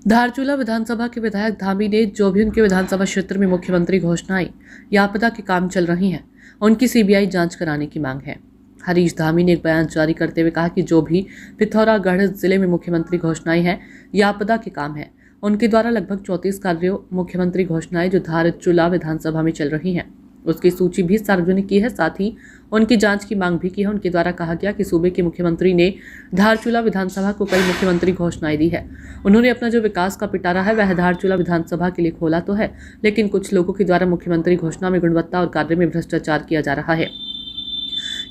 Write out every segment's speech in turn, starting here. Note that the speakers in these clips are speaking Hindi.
धारचूला विधानसभा के विधायक धामी ने जो भी उनके विधानसभा क्षेत्र में मुख्यमंत्री घोषणाएं या आपदा के काम चल रही हैं, उनकी सीबीआई जांच कराने की मांग है। हरीश धामी ने एक बयान जारी करते हुए कहा कि जो भी पिथौरागढ़ जिले में मुख्यमंत्री घोषणाएं हैं या आपदा के काम है, उनके द्वारा लगभग 34 कार्यों मुख्यमंत्री घोषणाएं जो धारचूला विधानसभा में चल रही हैं, उसकी सूची भी सार्वजनिक की है। साथ ही उनकी जांच की मांग भी की है। उनके द्वारा कहा गया कि सूबे के मुख्यमंत्री ने धारचूला विधानसभा को कई मुख्यमंत्री घोषणाएं दी है। उन्होंने अपना जो विकास का पिटारा है वह धारचूला विधानसभा के लिए खोला तो है, लेकिन कुछ लोगों के द्वारा मुख्यमंत्री घोषणा में गुणवत्ता और कार्य में भ्रष्टाचार किया जा रहा है,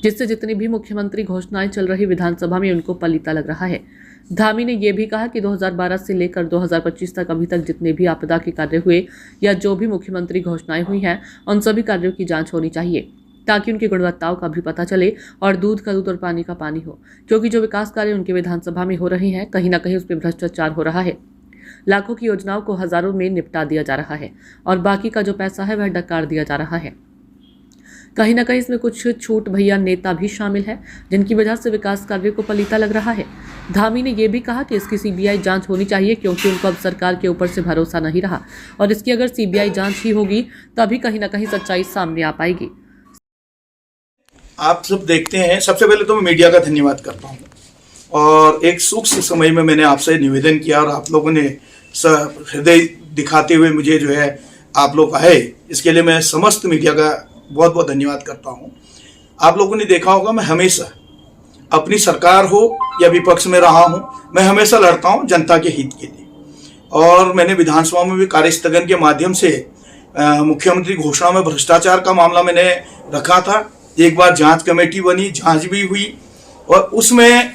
जिससे जितनी भी मुख्यमंत्री घोषणाएं चल रही विधानसभा में उनको पलीता लग रहा है। धामी ने यह भी कहा कि 2012 से लेकर 2025 तक अभी तक जितने भी आपदा के कार्य हुए या जो भी मुख्यमंत्री घोषणाएं हुई हैं, उन सभी कार्यों की जांच होनी चाहिए ताकि उनकी गुणवत्ताओं का भी पता चले और दूध का दूध और पानी का पानी हो, क्योंकि जो विकास कार्य उनके विधानसभा में हो रहे हैं, कहीं ना कहीं उसमें भ्रष्टाचार हो रहा है। लाखों की योजनाओं को हजारों में निपटा दिया जा रहा है और बाकी का जो पैसा है वह डकार दिया जा रहा है। कहीं ना कहीं इसमें कुछ छूट भैया नेता भी शामिल है, जिनकी वजह से विकास कार्यों को पलीता लग रहा है। धामी ने यह भी कहा कि इसकी सीबीआई जांच होनी चाहिए, क्योंकि उनको अब सरकार के ऊपर से भरोसा नहीं रहा और इसकी अगर सीबीआई जांच ही होगी तभी कहीं ना कहीं सच्चाई सामने आ पाएगी। आप सब देखते हैं, सबसे पहले तो मैं मीडिया का धन्यवाद करता हूँ और एक सूक्ष्म समय में मैंने आपसे निवेदन किया और आप लोगों ने हृदय दिखाते हुए मुझे जो है आप लोग आए, इसके लिए मैं समस्त मीडिया का बहुत बहुत धन्यवाद करता हूँ। आप लोगों ने देखा होगा मैं हमेशा अपनी सरकार हो या विपक्ष में रहा हूँ, मैं हमेशा लड़ता हूँ जनता के हित के लिए और मैंने विधानसभा में भी कार्य स्थगन के माध्यम से मुख्यमंत्री घोषणा में भ्रष्टाचार का मामला मैंने रखा था। एक बार जांच कमेटी बनी, जांच भी हुई और उसमें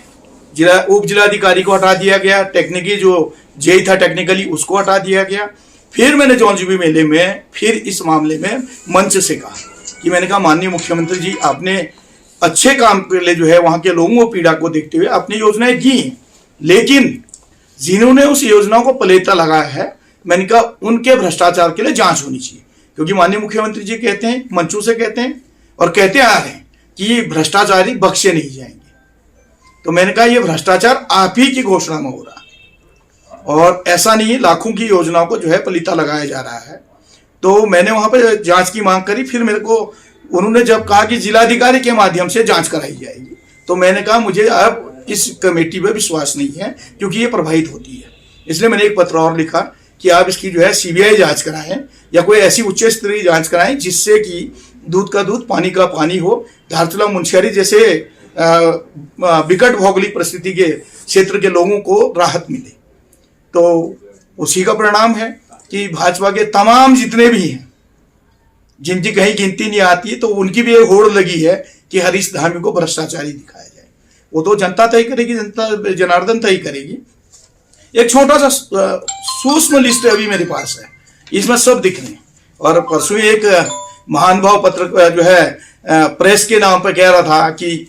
उप जिलाधिकारी को हटा दिया गया, टेक्निकली जो जेई था टेक्निकली उसको हटा दिया गया। फिर मैंने जौनजुबी मेले में फिर इस मामले में मंच से कहा कि मैंने कहा माननीय मुख्यमंत्री जी, आपने अच्छे काम के लिए जो है वहां के लोगों को पीड़ा को देखते हुए आपने योजनाएं दी, लेकिन जिन्होंने उस योजनाओं को पलेता लगाया है, मैंने कहा उनके भ्रष्टाचार के लिए जांच होनी चाहिए, क्योंकि माननीय मुख्यमंत्री जी कहते हैं, मंचों से कहते हैं और कहते आ रहे हैं कि भ्रष्टाचारी बख्शे नहीं जाएंगे। तो मैंने कहा यह भ्रष्टाचार आप ही की घोषणा में हो रहा है और ऐसा नहीं है, लाखों की योजनाओं को जो है पलीता लगाया जा रहा है। तो मैंने वहां पर जांच की मांग करी। फिर मेरे को उन्होंने जब कहा कि जिलाधिकारी के माध्यम से जांच कराई जाएगी, तो मैंने कहा मुझे अब इस कमेटी पर विश्वास नहीं है, क्योंकि ये प्रभावित होती है। इसलिए मैंने एक पत्र और लिखा कि आप इसकी जो है सीबीआई जांच कराएं या कोई ऐसी उच्च स्तरीय जांच कराएं जिससे कि दूध का दूध पानी का पानी हो। धारचूला मुंशियारी जैसे विकट भौगोलिक परिस्थिति के क्षेत्र के लोगों को राहत मिले। तो उसी का परिणाम है कि भाजपा के तमाम जितने भी हैं, जिनकी कहीं गिनती नहीं आती, तो उनकी भी एक होड़ लगी है कि हरीश धामी को भ्रष्टाचारी दिखाया जाए। वो तो जनता तय करेगी, जनता जनार्दन तय करेगी। एक छोटा सा सूक्ष्म लिस्ट अभी मेरे पास है, इसमें सब दिख रहे हैं। और परसों एक महानुभाव पत्र जो है प्रेस के नाम पर कह रहा था कि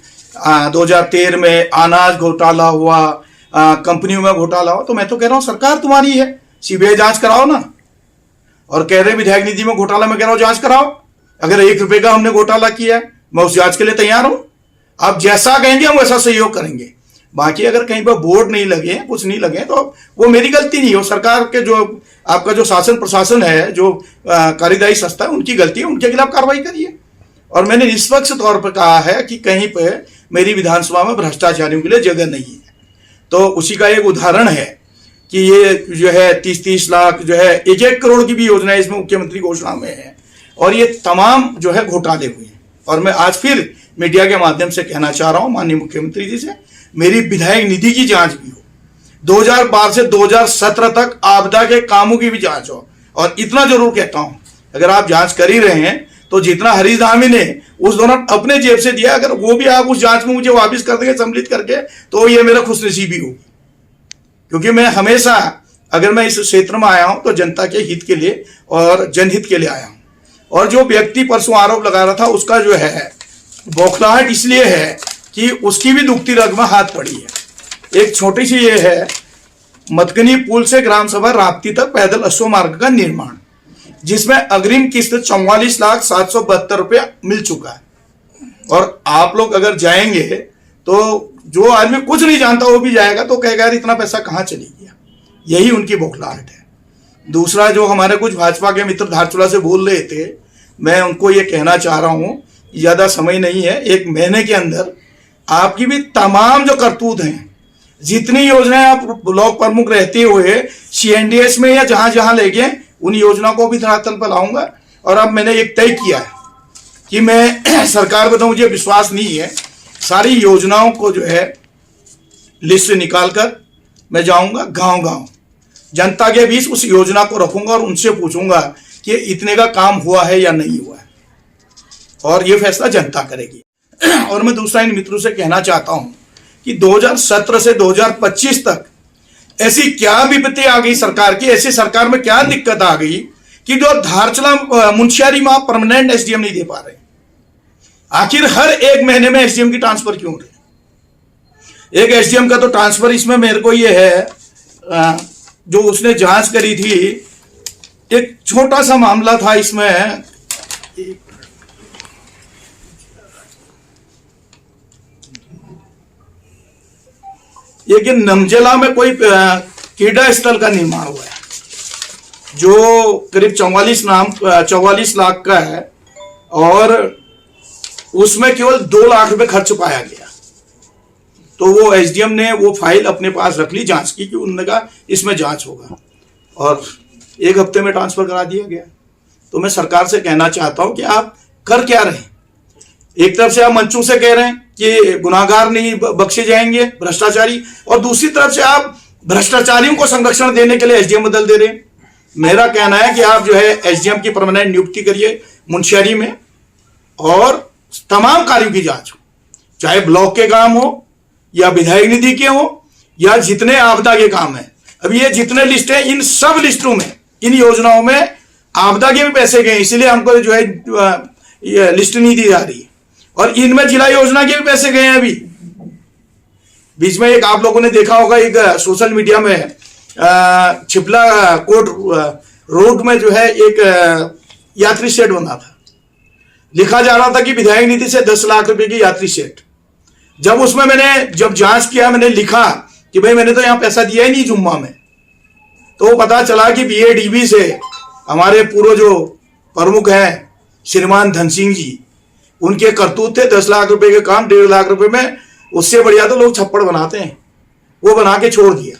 2013 में अनाज घोटाला हुआ, कंपनियों में घोटाला हुआ। तो मैं तो कह रहा हूं सरकार तुम्हारी है, सीबीआई जांच कराओ ना। और कह रहे विधायक निधि में घोटाला, मैं कह रहा हूं जांच कराओ। अगर 1 रुपए का हमने घोटाला किया है, मैं उस जांच के लिए तैयार हूं। आप जैसा कहेंगे हम वैसा सहयोग करेंगे। बाकी अगर कहीं पर बोर्ड नहीं लगे, कुछ नहीं लगे, तो वो मेरी गलती नहीं है, सरकार के जो आपका जो शासन प्रशासन है, जो कार्यदायी संस्था है, उनकी गलती है, उनके खिलाफ कार्रवाई करिए। और मैंने निष्पक्ष तौर पर कहा है कि कहीं पर मेरी विधानसभा में भ्रष्टाचारियों के लिए जगह नहीं है। तो उसी का एक उदाहरण है कि ये जो है 30-30 लाख जो है 1-1 करोड़ की भी योजना इसमें मुख्यमंत्री घोषणा में है और ये तमाम जो है घोटाले हुए हैं। और मैं आज फिर मीडिया के माध्यम से कहना चाह रहा हूं माननीय मुख्यमंत्री जी से, मेरी विधायक निधि की जांच भी हो, 2012 से 2017 तक आपदा के कामों की भी जांच हो। और इतना जरूर कहता हूं, अगर आप जांच कर ही रहे हैं तो जितना हरीश धामी ने उस दौरान अपने जेब से दिया, अगर वो भी आप उस जांच में मुझे वापस कर देंगे सम्मिलित करके, तो ये मेरा खुशनसीबी होगी। क्योंकि मैं हमेशा, अगर मैं इस क्षेत्र में आया हूं तो जनता के हित के लिए और जनहित के लिए आया हूं। और जो व्यक्ति परसों आरोप लगा रहा था, उसका जो है बौखलाहट इसलिए है कि उसकी भी दुखती रग में हाथ पड़ी है। एक छोटी सी ये है, मतगनी पुल से ग्राम सभा राप्ती तक पैदल अश्व मार्ग का निर्माण, जिसमें अग्रिम किस्त 44,772 रुपया मिल चुका है। और आप लोग अगर जाएंगे तो जो आदमी कुछ नहीं जानता वो भी जाएगा तो कहेगा यार इतना पैसा कहाँ चली गया। यही उनकी बौखलाहट है। दूसरा, जो हमारे कुछ भाजपा के मित्र धारचूला से बोल रहे थे, मैं उनको ये कहना चाह रहा हूँ, ज़्यादा समय नहीं है, 1 महीने के अंदर आपकी भी तमाम जो करतूत हैं, जितनी योजनाएं आप ब्लॉक प्रमुख रहते हुए CNDS में या जहां जहां ले गए, उन योजनाओं को भी धरातल पर लाऊंगा। और अब मैंने एक तय किया है कि मैं सरकार को, तो मुझे विश्वास नहीं है, सारी योजनाओं को जो है लिस्ट निकालकर मैं जाऊंगा गांव गांव, जनता के बीच उस योजना को रखूंगा और उनसे पूछूंगा कि इतने का काम हुआ है या नहीं हुआ है, और ये फैसला जनता करेगी। और मैं दूसरा इन मित्रों से कहना चाहता हूं कि 2017 से 2025 तक ऐसी क्या विपत्ति आ गई सरकार की, ऐसी सरकार में क्या दिक्कत आ गई कि जो धारचूला मुंशियारी में आप परमानेंट SDM नहीं दे पा रहे। आखिर हर 1 महीने में SDM की ट्रांसफर क्यों रही? एक SDM का तो ट्रांसफर इसमें मेरे को ये है, जो उसने जांच करी थी, एक छोटा सा मामला था इसमें, ये कि नमजेला में कोई क्रीड़ा स्थल का निर्माण हुआ है, जो करीब 44 लाख का है, और उसमें केवल 2 लाख रुपए खर्च पाया गया। तो वो SDM ने वो फाइल अपने पास रख ली जांच की, कि उन्होंने कहा इसमें जांच होगा, और 1 हफ्ते में ट्रांसफर करा दिया गया। तो मैं सरकार से कहना चाहता हूं कि आप कर क्या रहे? एक तरफ से आप मंचों से कह रहे हैं कि गुनाहगार नहीं बख्शे जाएंगे, भ्रष्टाचारी, और दूसरी तरफ से आप भ्रष्टाचारियों को संरक्षण देने के लिए SDM बदल दे रहे हैं। मेरा कहना है कि आप जो है SDM की परमानेंट नियुक्ति करिए मुंशियारी में, और तमाम कार्यों की जांच हो, चाहे ब्लॉक के काम हो या विधायक निधि के हो या जितने आपदा के काम है। अब ये जितने लिस्ट है, इन सब लिस्टों में, इन योजनाओं में आपदा के भी पैसे गए, इसलिए हमको जो है ये लिस्ट नहीं दी जा रही है। और इनमें जिला योजना के भी पैसे गए हैं। अभी बीच में एक आप लोगों ने देखा होगा, एक सोशल मीडिया में छिपला कोट रोड में जो है एक यात्री शेड बना था, लिखा जा रहा था कि विधायक निधि से 10 लाख रुपए की यात्री शेड। जब उसमें मैंने जब जांच किया, मैंने लिखा कि भाई मैंने तो यहां पैसा दिया ही नहीं जुम्मा में, तो पता चला कि BADB से हमारे पूर्व जो प्रमुख हैं श्रीमान धन सिंह जी, उनके करतूत थे। 10 लाख रुपए के काम 1.5 लाख रुपए में, उससे बढ़िया तो लोग छप्पड़ बनाते हैं, वो बना के छोड़ दिया।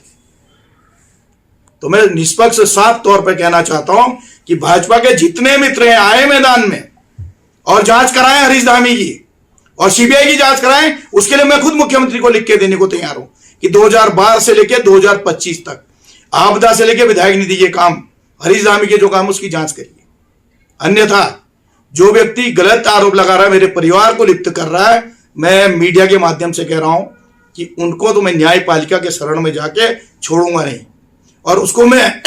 तो मैं निष्पक्ष साफ तौर पर कहना चाहता हूं कि भाजपा के जितने मित्र हैं आए मैदान में और जांच कराएं हरीश धामी की, और CBI की जांच कराएं। उसके लिए मैं खुद मुख्यमंत्री को लिख के देने को तैयार हूं कि 2012 से लेकर 2025 तक आपदा से लेकर विधायक निधि के काम, हरीश धामी के जो काम, उसकी जांच करिए। अन्यथा जो व्यक्ति गलत आरोप लगा रहा है, मेरे परिवार को लिप्त कर रहा है, मैं मीडिया के माध्यम से कह रहा हूं कि उनको तो मैं न्यायपालिका के शरण में जाके छोड़ूंगा नहीं, और उसको मैं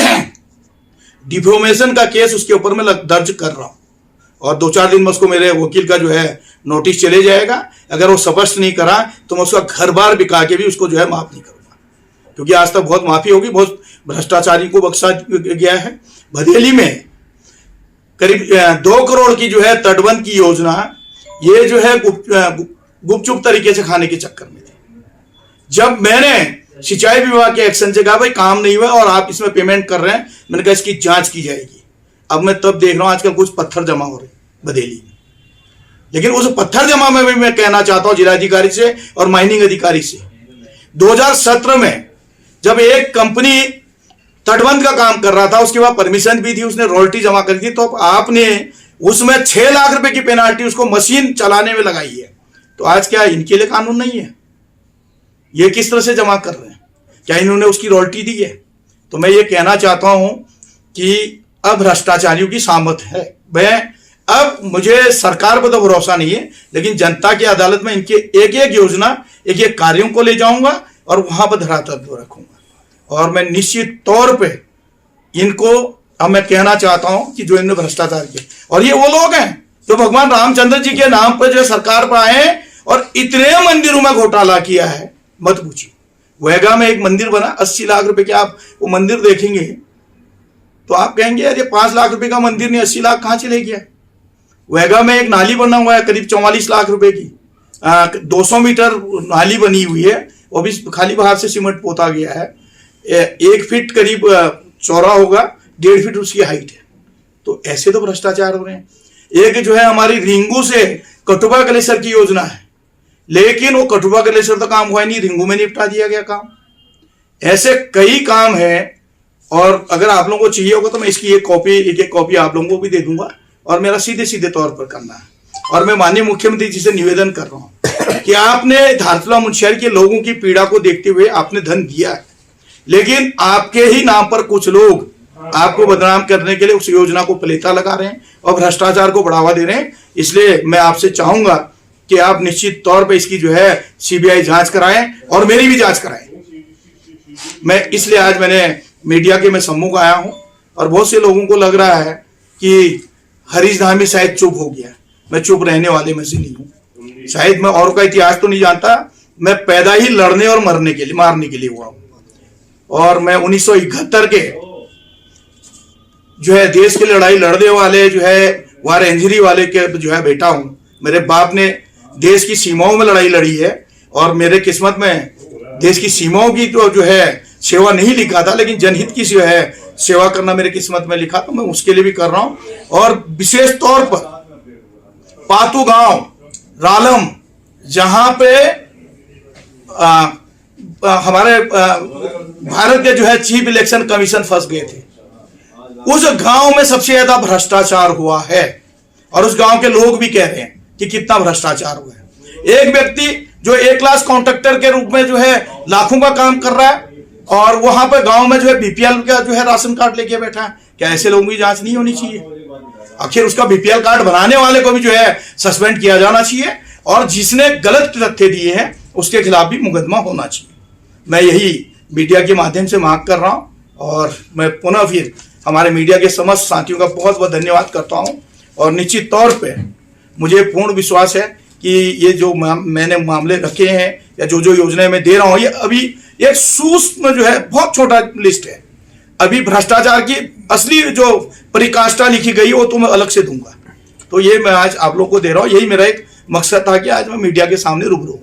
डिफेमेशन का केस उसके ऊपर मैं दर्ज कर रहा हूं, और 2-4 दिन में उसको मेरे वकील का जो है नोटिस चले जाएगा। अगर वो स्पष्ट नहीं करा तो मैं उसका घर बार बिका के भी उसको जो है माफ नहीं करूंगा, क्योंकि आज तक बहुत माफी होगी, बहुत भ्रष्टाचारी को बख्शा गया है। बधेली में करीब 2 करोड़ की जो है तटबंध की योजना, ये जो है गुपचुप तरीके से खाने के चक्कर में थी। जब मैंने सिंचाई विभाग के एक्शन से कहा भाई काम नहीं हुआ और आप इसमें पेमेंट कर रहे हैं, मैंने कहा इसकी जांच की जाएगी। अब मैं तब देख रहा हूं आजकल कुछ पत्थर जमा हो रहे बधेली में, लेकिन उस पत्थर जमा में भी मैं कहना चाहता हूं जिलाधिकारी से और माइनिंग अधिकारी से, 2017 में जब एक कंपनी तटबंध का काम कर रहा था, उसके बाद परमिशन भी थी, उसने रॉयल्टी जमा करी थी, तो अब आपने उसमें 6 लाख रुपए की पेनाल्टी उसको मशीन चलाने में लगाई है। तो आज क्या इनके लिए कानून नहीं है? ये किस तरह से जमा कर रहे हैं? क्या इन्होंने उसकी रॉयल्टी दी है? तो मैं ये कहना चाहता हूं कि अब भ्रष्टाचारियों की सामत है। मैं अब मुझे सरकार पर तो भरोसा नहीं है, लेकिन जनता की अदालत में इनके एक एक योजना, एक एक कार्यों को ले जाऊंगा और वहां पर धरातल पर रखूंगा। और मैं निश्चित तौर पे इनको अब मैं कहना चाहता हूं कि जो इन्होंने भ्रष्टाचार किया, और ये वो लोग हैं जो भगवान रामचंद्र जी के नाम पर जो सरकार पर आए और इतने मंदिरों में घोटाला किया है, मत पूछिए। वैगा में एक मंदिर बना 80 लाख रुपए के, आप वो मंदिर देखेंगे तो आप कहेंगे यार ये 5 लाख रुपए का मंदिर नहीं, 80 लाख कहां चले गया। वैगा में एक नाली बना हुआ है करीब 44 लाख रुपए की, 200 मीटर नाली बनी हुई है, वो भी खाली बाहर से सीमेंट पोता गया है। 1 फीट करीब चौड़ा होगा, 1.5 फीट उसकी हाइट है। तो ऐसे तो भ्रष्टाचार हो रहे हैं। एक जो है हमारी रिंगू से कठुआ ग्लेशियर की योजना है, लेकिन वो कठुआ ग्लेशियर तो काम हुआ ही नहीं, रिंगू में निपटा दिया गया काम। ऐसे कई काम है, और अगर आप लोगों को चाहिए होगा तो मैं इसकी एक कॉपी आप लोगों को भी दे दूंगा, और मेरा सीधे सीधे तौर पर करना है। और मैं माननीय मुख्यमंत्री जी से निवेदन कर रहा हूं कि आपने धारचूला मुंशियारी के लोगों की पीड़ा को देखते हुए आपने धन दिया है, लेकिन आपके ही नाम पर कुछ लोग आपको बदनाम करने के लिए उस योजना को पलेटा लगा रहे हैं और भ्रष्टाचार को बढ़ावा दे रहे हैं। इसलिए मैं आपसे चाहूंगा कि आप निश्चित तौर पर इसकी जो है सीबीआई जांच कराएं और मेरी भी जांच कराएं। मैं इसलिए आज मैंने मीडिया के मैं सम्मुख आया हूं, और बहुत से लोगों को लग रहा है कि हरीश धामी शायद चुप हो गया। मैं चुप रहने वाले में से नहीं हूं। शायद मैं और का इतिहास तो नहीं जानता, मैं पैदा ही लड़ने और मारने के लिए हुआ हूं। और मैं 1971 के जो है देश की लड़ाई लड़ने वाले जो है वार इंजरी वाले के जो है बेटा हूं। मेरे बाप ने देश की सीमाओं में लड़ाई लड़ी है, और मेरे किस्मत में देश की सीमाओं की तो जो है सेवा नहीं लिखा था, लेकिन जनहित की जो है सेवा करना मेरे किस्मत में लिखा, तो मैं उसके लिए भी कर रहा हूं। और विशेष तौर पर पातू गांव रालम, जहां पे हमारे भारत के जो है चीफ इलेक्शन कमीशन फंस गए थे, उस गांव में सबसे ज्यादा भ्रष्टाचार हुआ है, और उस गांव के लोग भी कह रहे हैं कि कितना भ्रष्टाचार हुआ है। एक व्यक्ति जो एक क्लास कॉन्ट्रैक्टर के रूप में जो है लाखों का काम कर रहा है, और वहां पर गांव में जो है बीपीएल का जो है राशन कार्ड लेके बैठा है। क्या ऐसे लोगों की जांच नहीं होनी चाहिए? आखिर उसका बीपीएल कार्ड बनाने वाले को भी जो है सस्पेंड किया जाना चाहिए, और जिसने गलत तथ्य दिए हैं उसके खिलाफ भी मुकदमा होना चाहिए। मैं यही मीडिया के माध्यम से मांग कर रहा हूं, और मैं पुनः फिर हमारे मीडिया के समस्त साथियों का बहुत बहुत धन्यवाद करता हूं। और निश्चित तौर पे मुझे पूर्ण विश्वास है कि ये जो मैंने मामले रखे हैं या जो योजनाएं मैं दे रहा हूं, ये अभी एक सूक्ष्म जो है बहुत छोटा लिस्ट है। अभी भ्रष्टाचार की असली जो परिकाष्ठा लिखी गई वो तो मैं अलग से दूंगा। तो ये मैं आज आप लोगों को दे रहा हूं। यही मेरा एक मकसद था कि आज मैं मीडिया के सामने रूबरू हूं।